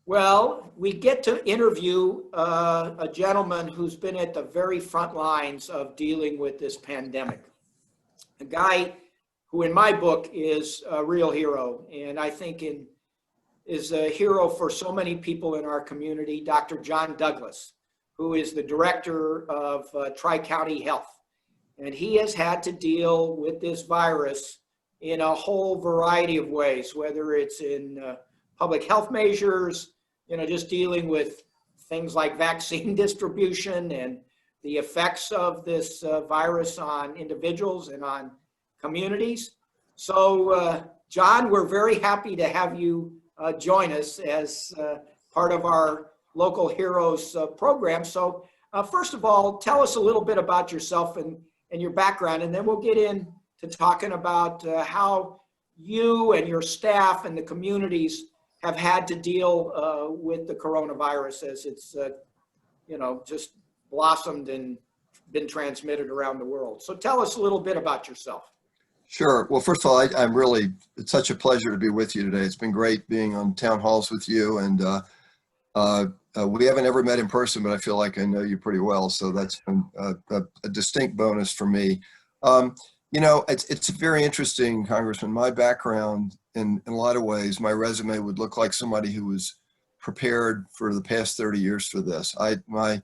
Well, we get to interview a gentleman who's been at the very front lines of dealing with this pandemic. A guy who, in my book, is a real hero, and I think is a hero for so many people in our community, Dr. John Douglas, who is the director of Tri-County Health. And he has had to deal with this virus in a whole variety of ways, whether it's in public health measures, just dealing with things like vaccine distribution and the effects of this virus on individuals and on communities. So, John, we're very happy to have you join us as part of our Local Heroes program. So, first of all, tell us a little bit about yourself and your background, and then we'll get into talking about how you and your staff and the communities have had to deal with the coronavirus as it's, just blossomed and been transmitted around the world. So tell us a little bit about yourself. Sure. Well, first of all, it's such a pleasure to be with you today. It's been great being on town halls with you. And we haven't ever met in person, but I feel like I know you pretty well. So that's been a distinct bonus for me. It's very interesting, Congressman. My background, in a lot of ways, my resume would look like somebody who was prepared for the past 30 years for this. My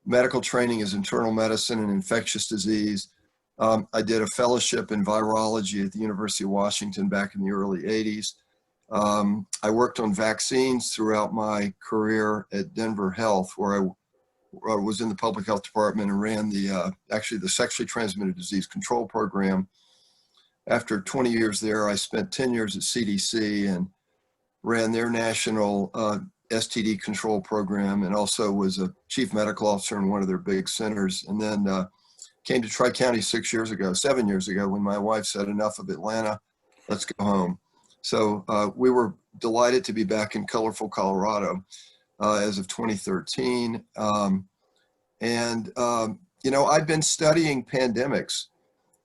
medical training is internal medicine and infectious disease. I did a fellowship in virology at the University of Washington back in the early 80s. I worked on vaccines throughout my career at Denver Health, where I was in the public health department and ran the sexually transmitted disease control program. After 20 years there, I spent 10 years at CDC and ran their national STD control program, and also was a chief medical officer in one of their big centers. And then came to Tri-County 7 years ago, when my wife said, enough of Atlanta, let's go home. So we were delighted to be back in colorful Colorado as of 2013. I've been studying pandemics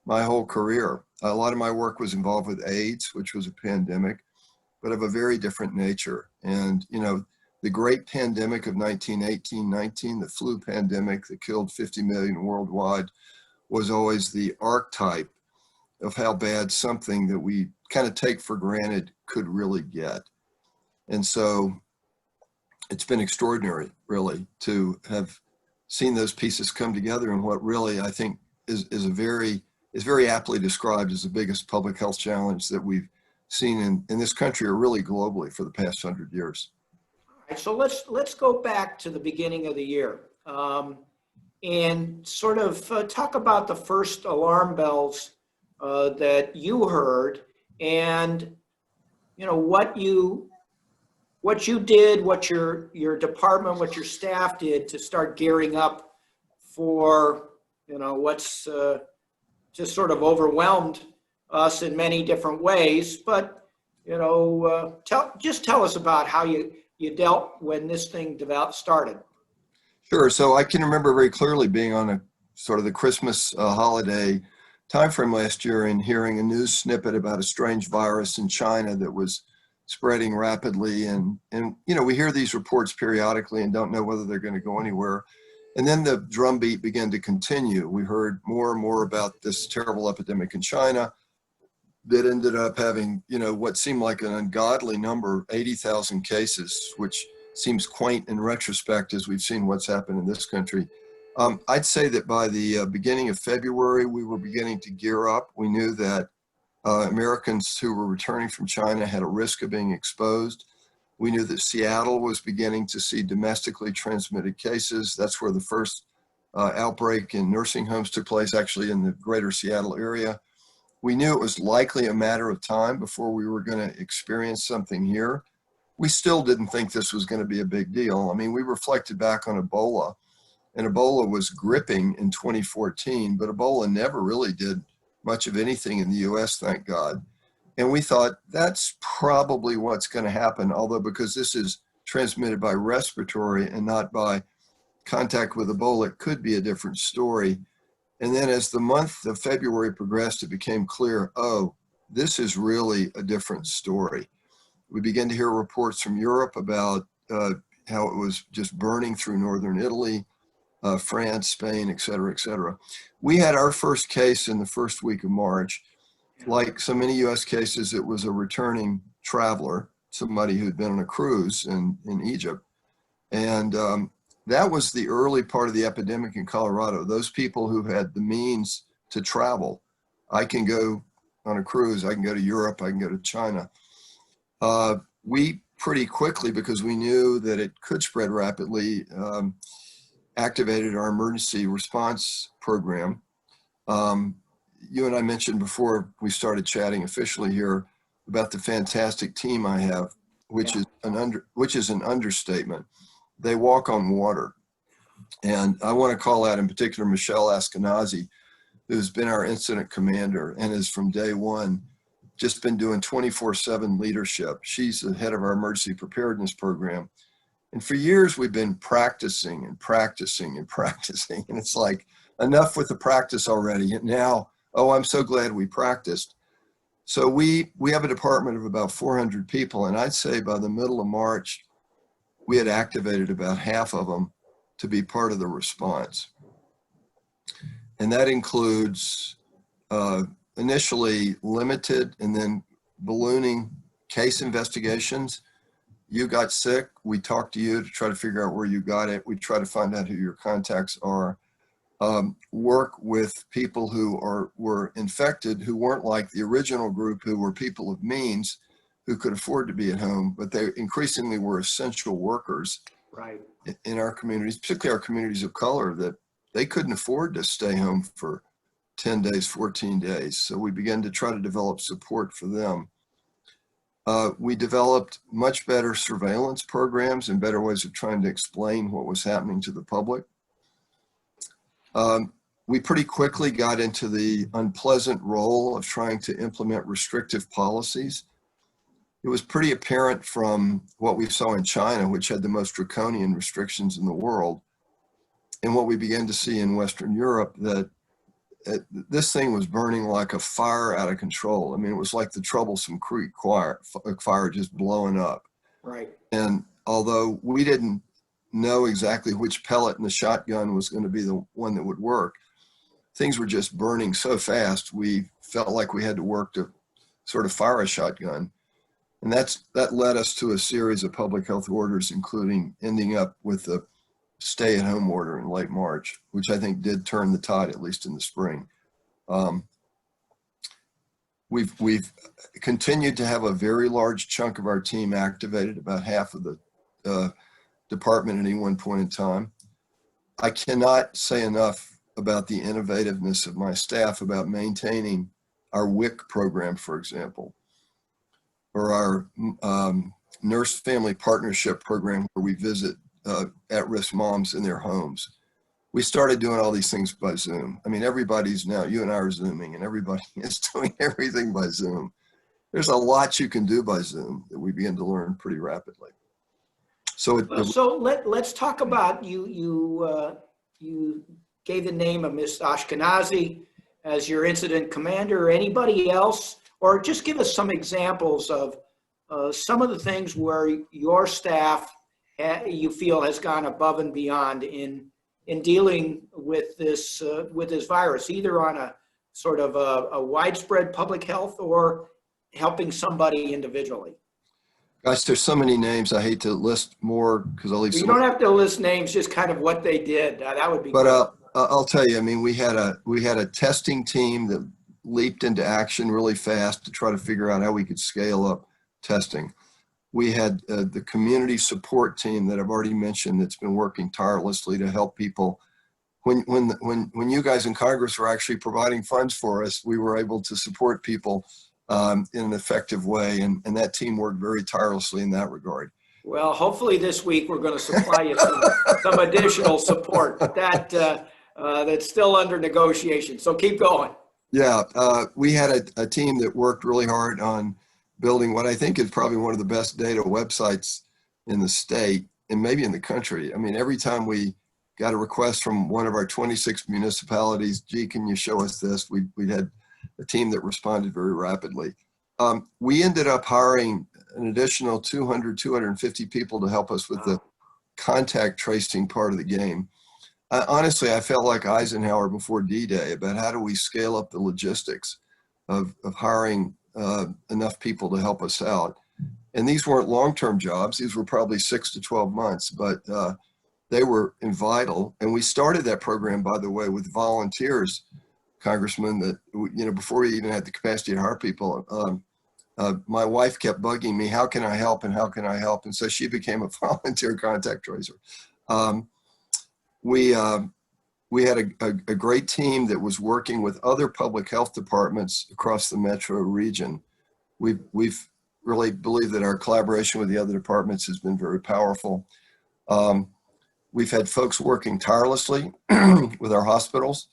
my whole career. A lot of my work was involved with AIDS, which was a pandemic, but of a very different nature. And, the great pandemic of 1918-19, the flu pandemic that killed 50 million worldwide, was always the archetype of how bad something that we kind of take for granted could really get. And so it's been extraordinary, really, to have seen those pieces come together in what really, I think, is very aptly described as the biggest public health challenge that we've seen in this country, or really globally, for the past 100 years. All right, so let's go back to the beginning of the year and sort of talk about the first alarm bells that you heard, and what you did, what your department, what your staff did to start gearing up for what's just sort of overwhelmed us in many different ways. But tell us about how you dealt when this thing started. Sure. So I can remember very clearly being on a sort of the Christmas holiday timeframe last year and hearing a news snippet about a strange virus in China that was spreading rapidly. And we hear these reports periodically and don't know whether they're going to go anywhere. And then the drumbeat began to continue. We heard more and more about this terrible epidemic in China that ended up having, what seemed like an ungodly number, 80,000 cases, which seems quaint in retrospect as we've seen what's happened in this country. I'd say that by the beginning of February, we were beginning to gear up. We knew that Americans who were returning from China had a risk of being exposed. We knew that Seattle was beginning to see domestically transmitted cases. That's where the first outbreak in nursing homes took place, actually in the greater Seattle area. We knew it was likely a matter of time before we were going to experience something here. We still didn't think this was going to be a big deal. I mean, we reflected back on Ebola, and Ebola was gripping in 2014, but Ebola never really did much of anything in the US, thank God. And we thought that's probably what's going to happen, although because this is transmitted by respiratory and not by contact with Ebola, it could be a different story. And then as the month of February progressed, it became clear, this is really a different story. We began to hear reports from Europe about how it was just burning through northern Italy, France, Spain, et cetera, et cetera. We had our first case in the first week of March. Like so many US cases, it was a returning traveler, somebody who'd been on a cruise in Egypt. And that was the early part of the epidemic in Colorado. Those people who had the means to travel. I can go on a cruise, I can go to Europe, I can go to China. We pretty quickly, because we knew that it could spread rapidly, activated our emergency response program. You and I mentioned before we started chatting officially here about the fantastic team I have, which is an understatement. They walk on water. And I want to call out in particular Michelle Askenazi, who's been our incident commander and is from day one just been doing 24/7 leadership. She's the head of our emergency preparedness program. And for years, we've been practicing and practicing and practicing. And it's like, enough with the practice already. And now, oh, I'm so glad we practiced. So we have a department of about 400 people. And I'd say by the middle of March, we had activated about half of them to be part of the response. And that includes initially limited and then ballooning case investigations. You got sick, we talked to you to try to figure out where you got it. We try to find out who your contacts are. Work with people who were infected, who weren't like the original group, who were people of means, who could afford to be at home, but they increasingly were essential workers in our communities, particularly our communities of color, that they couldn't afford to stay home for 10 days, 14 days. So we began to try to develop support for them. We developed much better surveillance programs and better ways of trying to explain what was happening to the public. We pretty quickly got into the unpleasant role of trying to implement restrictive policies. It was pretty apparent from what we saw in China, which had the most draconian restrictions in the world, and what we began to see in Western Europe, that this thing was burning like a fire out of control. I mean, it was like the Troublesome Creek fire just blowing up. Right. And although we didn't know exactly which pellet in the shotgun was going to be the one that would work, things were just burning so fast, we felt like we had to work to sort of fire a shotgun. And that led us to a series of public health orders, including ending up with the stay-at-home order in late March, which I think did turn the tide, at least in the spring. We've continued to have a very large chunk of our team activated, about half of the department at any one point in time. I cannot say enough about the innovativeness of my staff about maintaining our WIC program, for example, or our nurse family partnership program, where we visit at-risk moms in their homes. We started doing all these things by Zoom. I mean, everybody's now, you and I are Zooming, and everybody is doing everything by Zoom. There's a lot you can do by Zoom that we begin to learn pretty rapidly. So let's talk about you gave the name of Ms. Ashkenazi as your incident commander, or anybody else, or just give us some examples of some of the things where your staff you feel has gone above and beyond in dealing with this virus, either on a sort of a widespread public health or helping somebody individually. Gosh, there's so many names. I hate to list more because I'll leave. You don't have to list names, just kind of what they did. That would be. But I'll tell you. I mean, we had a testing team that leaped into action really fast to try to figure out how we could scale up testing. We had the community support team that I've already mentioned that's been working tirelessly to help people. When you guys in Congress were actually providing funds for us, we were able to support people in an effective way, and that team worked very tirelessly in that regard. Well, hopefully this week we're going to supply you some additional support, but that's still under negotiation. So keep going. Yeah, we had a team that worked really hard on building what I think is probably one of the best data websites in the state and maybe in the country. I mean, every time we got a request from one of our 26 municipalities, gee, can you show us this? We had a team that responded very rapidly. We ended up hiring an additional 200, 250 people to help us with the contact tracing part of the game. Honestly, I felt like Eisenhower before D-Day about how do we scale up the logistics of hiring enough people to help us out. And these weren't long-term jobs. These were probably 6 to 12 months, but they were vital. And we started that program, by the way, with volunteers, Congressman, that, you know, before we even had the capacity to hire people. My wife kept bugging me, how can I help and how can I help? And so she became a volunteer contact tracer. We had a great team that was working with other public health departments across the metro region. We've really believed that our collaboration with the other departments has been very powerful. We've had folks working tirelessly with our hospitals.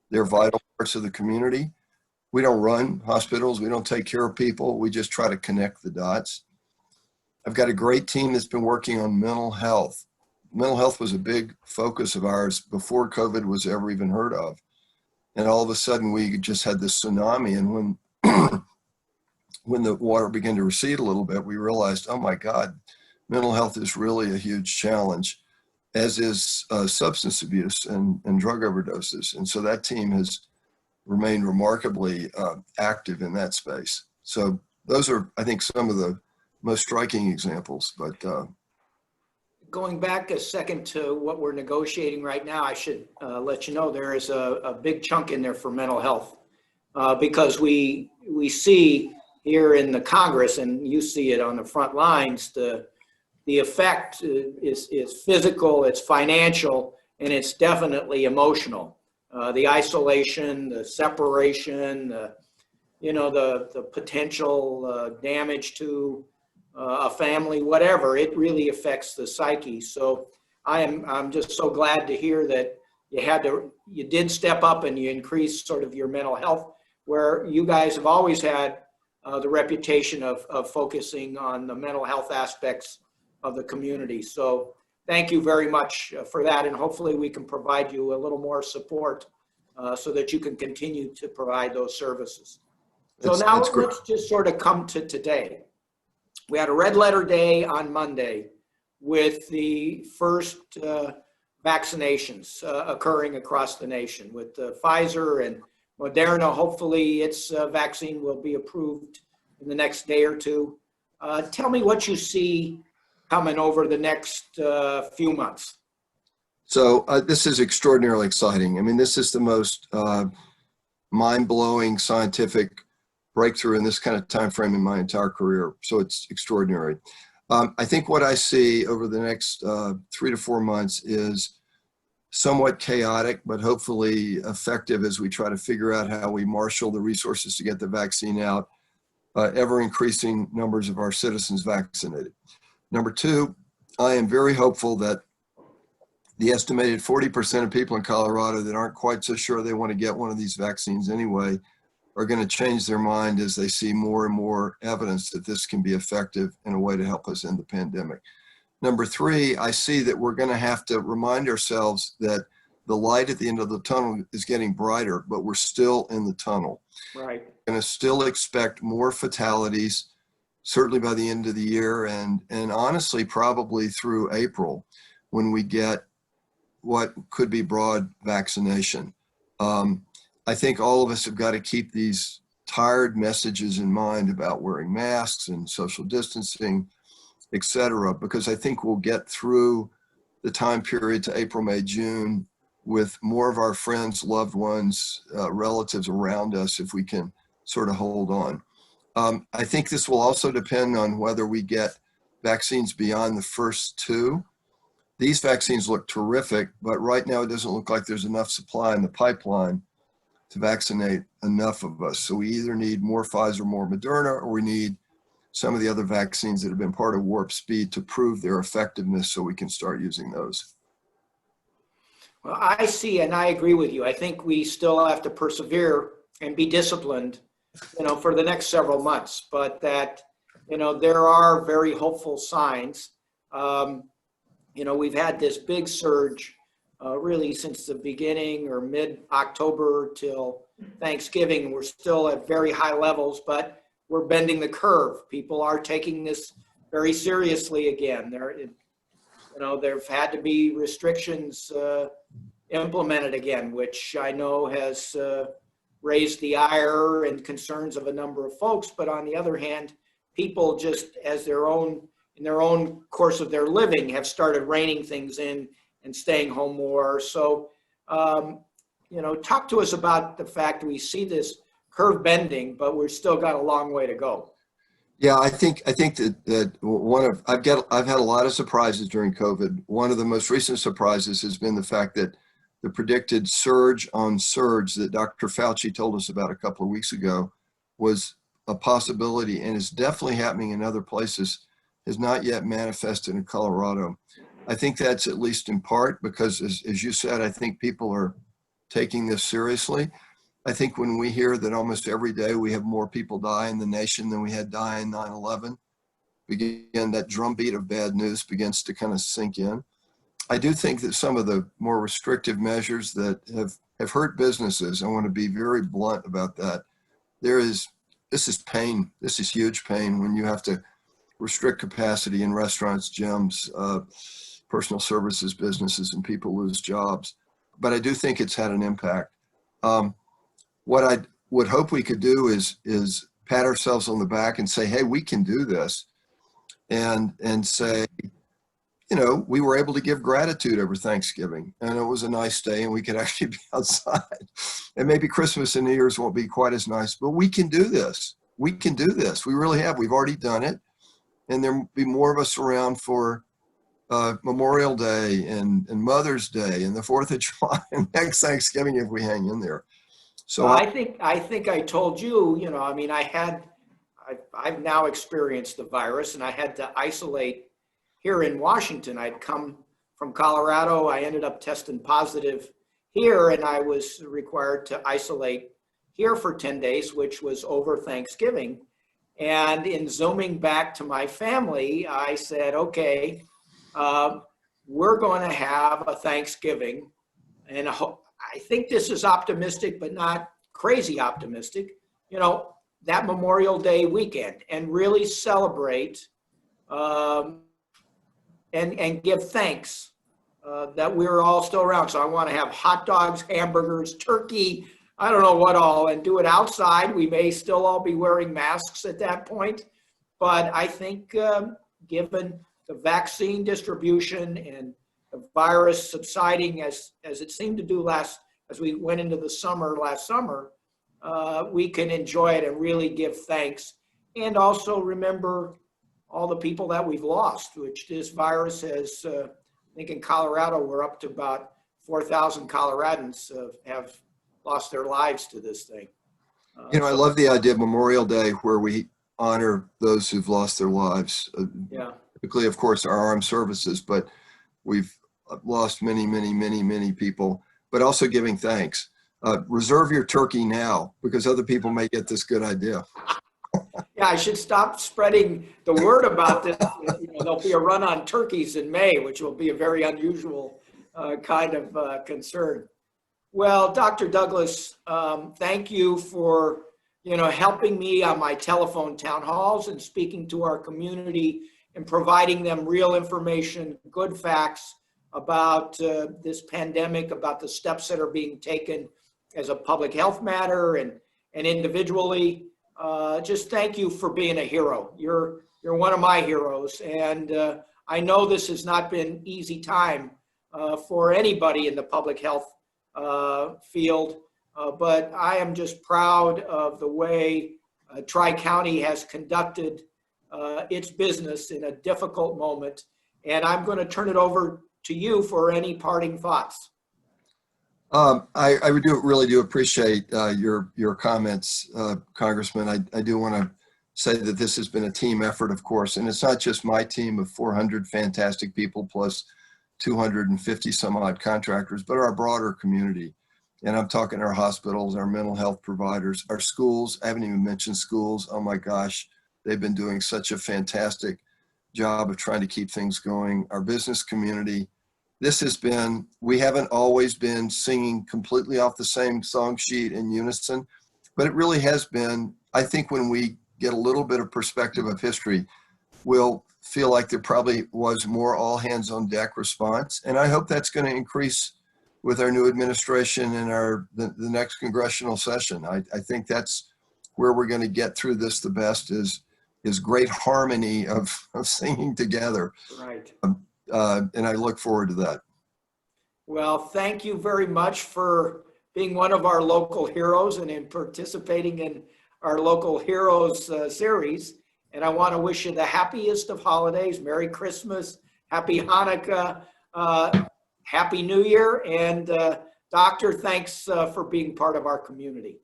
They're vital parts of the community. We don't run hospitals. We don't take care of people. We just try to connect the dots. I've got a great team that's been working on mental health. Mental health was a big focus of ours before COVID was ever even heard of. And all of a sudden we just had this tsunami. And when the water began to recede a little bit, we realized, oh my God, mental health is really a huge challenge, as is substance abuse and drug overdoses. And so that team has remained remarkably active in that space. So those are, I think, some of the most striking examples. But going back a second to what we're negotiating right now, I should let you know there is a big chunk in there for mental health because we see here in the Congress, and you see it on the front lines, the effect is physical, it's financial, and it's definitely emotional. The isolation, the separation, the potential damage to a family, whatever, it really affects the psyche. So I'm just so glad to hear that you did step up and you increased sort of your mental health, where you guys have always had the reputation of focusing on the mental health aspects of the community. So thank you very much for that. And hopefully we can provide you a little more support so that you can continue to provide those services. So now let's just sort of come to today. We had a red letter day on Monday with the first vaccinations occurring across the nation with Pfizer and Moderna. Hopefully its vaccine will be approved in the next day or two. Tell me what you see coming over the next few months. So this is extraordinarily exciting. I mean, this is the most mind-blowing scientific breakthrough in this kind of time frame in my entire career. So it's extraordinary. I think what I see over the next 3 to 4 months is somewhat chaotic, but hopefully effective as we try to figure out how we marshal the resources to get the vaccine out, ever increasing numbers of our citizens vaccinated. Number two, I am very hopeful that the estimated 40% of people in Colorado that aren't quite so sure they want to get one of these vaccines anyway are going to change their mind as they see more and more evidence that this can be effective in a way to help us end the pandemic. Number three, I see that we're going to have to remind ourselves that the light at the end of the tunnel is getting brighter, but we're still in the tunnel. Right. We're going to still expect more fatalities, certainly by the end of the year, and honestly, probably through April, when we get what could be broad vaccination. I think all of us have got to keep these tired messages in mind about wearing masks and social distancing, et cetera, because I think we'll get through the time period to April, May, June with more of our friends, loved ones, relatives around us if we can sort of hold on. I think this will also depend on whether we get vaccines beyond the first two. These vaccines look terrific, but right now it doesn't look like there's enough supply in the pipeline to vaccinate enough of us. So we either need more Pfizer, more Moderna, or we need some of the other vaccines that have been part of Warp Speed to prove their effectiveness so we can start using those. Well, I see, and I agree with you. I think we still have to persevere and be disciplined, for the next several months, but that, there are very hopeful signs. We've had this big surge really since the beginning or mid-October till Thanksgiving. We're still at very high levels, but we're bending the curve. People are taking this very seriously again. There've had to be restrictions implemented again, which I know has raised the ire and concerns of a number of folks. But on the other hand, people just in their own course of their living have started reining things in and staying home more. So, talk to us about the fact we see this curve bending, but we've still got a long way to go. Yeah, I think that I've had a lot of surprises during COVID. One of the most recent surprises has been the fact that the predicted surge on surge that Dr. Fauci told us about a couple of weeks ago was a possibility and is definitely happening in other places, has not yet manifested in Colorado. I think that's at least in part because, as you said, I think people are taking this seriously. I think when we hear that almost every day we have more people die in the nation than we had die in 9/11, again, that drumbeat of bad news begins to kind of sink in. I do think that some of the more restrictive measures that have hurt businesses, I want to be very blunt about that. This is pain. This is huge pain when you have to restrict capacity in restaurants, gyms, personal services businesses, and people lose jobs. But I do think it's had an impact. What I would hope we could do is pat ourselves on the back and say, hey, we can do this. And say, we were able to give gratitude over Thanksgiving, and it was a nice day, and we could actually be outside. And maybe Christmas and New Year's won't be quite as nice, but we can do this. We can do this. We really have. We've already done it. And there'll be more of us around for Memorial Day and Mother's Day and the 4th of July and next Thanksgiving if we hang in there. So well, I think I told you, I've now experienced the virus, and I had to isolate here in Washington. I'd come from Colorado. I ended up testing positive here, and I was required to isolate here for 10 days, which was over Thanksgiving. And in Zooming back to my family, I said, okay, we're going to have a Thanksgiving. And I think this is optimistic, but not crazy optimistic, that Memorial Day weekend, and really celebrate and give thanks that we're all still around. So I want to have hot dogs, hamburgers, turkey, I don't know what all, and do it outside. We may still all be wearing masks at that point, but I think given the vaccine distribution and the virus subsiding as it seemed to do as we went into the summer last summer, we can enjoy it and really give thanks, and also remember all the people that we've lost, which this virus has, I think in Colorado, we're up to about 4,000 Coloradans have lost their lives to this thing. I love the idea of Memorial Day where we honor those who've lost their lives. Yeah. Typically, of course, our armed services, but we've lost many, many, many, many people, but also giving thanks. Reserve your turkey now because other people may get this good idea. Yeah, I should stop spreading the word about this. There'll be a run on turkeys in May, which will be a very unusual kind of concern. Well, Dr. Douglas, thank you for helping me on my telephone town halls and speaking to our community and providing them real information, good facts about this pandemic, about the steps that are being taken as a public health matter and individually. Just thank you for being a hero. You're one of my heroes, and I know this has not been easy time for anybody in the public health field, but I am just proud of the way Tri-County has conducted its business in a difficult moment, and I'm going to turn it over to you for any parting thoughts. I really do appreciate your comments, Congressman. I do want to say that this has been a team effort, of course, and it's not just my team of 400 fantastic people plus 250 some odd contractors, but our broader community. And I'm talking our hospitals, our mental health providers, our schools. I haven't even mentioned schools. Oh my gosh, they've been doing such a fantastic job of trying to keep things going. Our business community. We haven't always been singing completely off the same song sheet in unison, but it really has been, I think when we get a little bit of perspective of history, we'll feel like there probably was more all hands on deck response. And I hope that's going to increase with our new administration and the next congressional session. I think that's where we're going to get through this the best is great harmony of singing together. Right. And I look forward to that. Well, thank you very much for being one of our local heroes and in participating in our Local Heroes series. And I want to wish you the happiest of holidays. Merry Christmas, Happy Hanukkah, Happy New Year. And Doctor, thanks for being part of our community.